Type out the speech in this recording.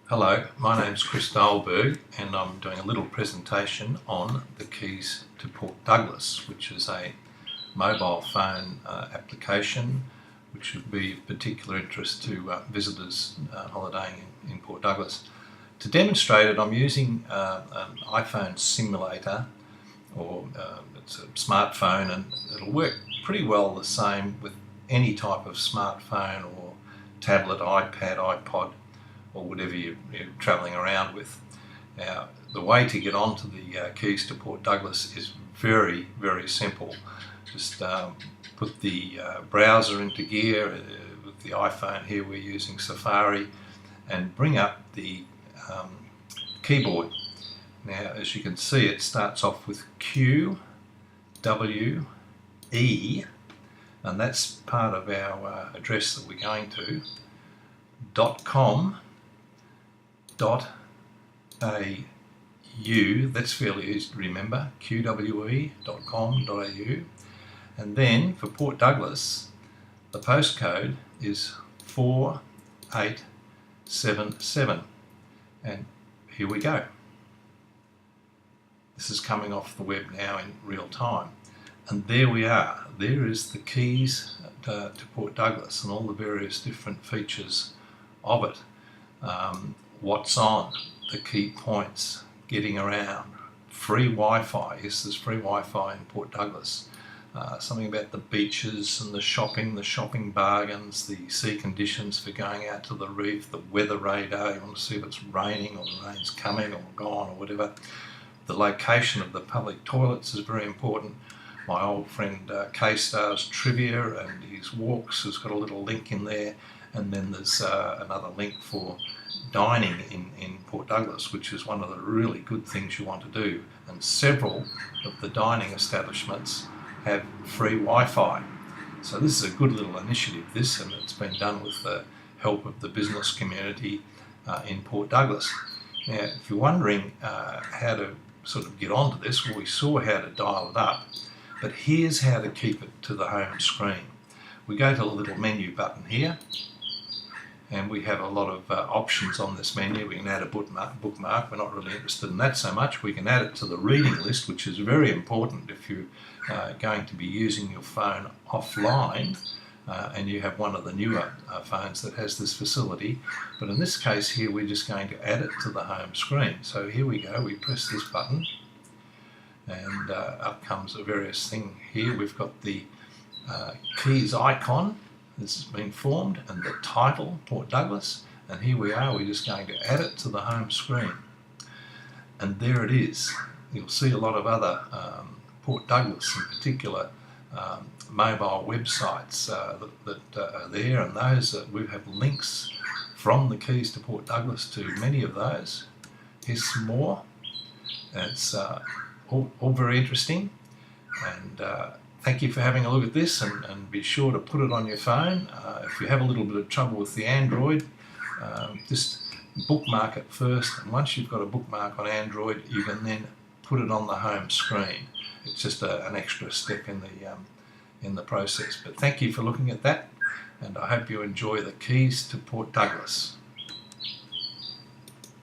Hello, my name's Chris Dahlberg and I'm doing a little presentation on the keys to Port Douglas, which is a mobile phone application which would be of particular interest to visitors holidaying in Port Douglas. To demonstrate it, I'm using an iPhone simulator, or it's a smartphone, and it'll work pretty well the same with any type of smartphone or tablet, iPad, iPod, or whatever you're travelling around with. Now, the way to get onto the keys to Port Douglas is very, very simple. Just put the browser into gear. With the iPhone here we're using Safari, and bring up the keyboard. Now, as you can see, it starts off with Q, W, E, and that's part of our address that we're going to, .com, .au, that's fairly easy to remember, qwe.com.au, and then for Port Douglas the postcode is 4877, and here we go. This is coming off the web now in real time, and there we are. There is the keys to Port Douglas and all the various different features of it. What's on, the key points, getting around, free Wi-Fi. Yes, there's free Wi-Fi in Port Douglas. Something about the beaches and the shopping bargains, the sea conditions for going out to the reef, the weather radar, you want to see if it's raining or the rain's coming or gone or whatever. The location of the public toilets is very important. My old friend K-Star's Trivia and his walks has got a little link in there, and then there's another link for dining in Port Douglas, which is one of the really good things you want to do, and several of the dining establishments have free Wi-Fi. So this is a good little initiative, this, and it's been done with the help of the business community in Port Douglas. Now, if you're wondering how to sort of get onto this, well, we saw how to dial it up, but here's how to keep it to the home screen. We go to the little menu button here, and we have a lot of options on this menu. We can add a bookmark. We're not really interested in that so much. We can add it to the reading list, which is very important if you're going to be using your phone offline and you have one of the newer phones that has this facility. But in this case here, we're just going to add it to the home screen. So here we go. We press this button, and up comes a various thing here. We've got the keys icon. This has been formed, and the title, Port Douglas, and here we are. We're just going to add it to the home screen, and there it is. You'll see a lot of other Port Douglas in particular mobile websites that are there, and those we have links from the keys to Port Douglas to many of those. Here's some more. It's all very interesting, and thank you for having a look at this, and be sure to put it on your phone. If you have a little bit of trouble with the Android, just bookmark it first, and once you've got a bookmark on Android, you can then put it on the home screen. It's just an extra step in the process. But thank you for looking at that, and I hope you enjoy the keys to Port Douglas.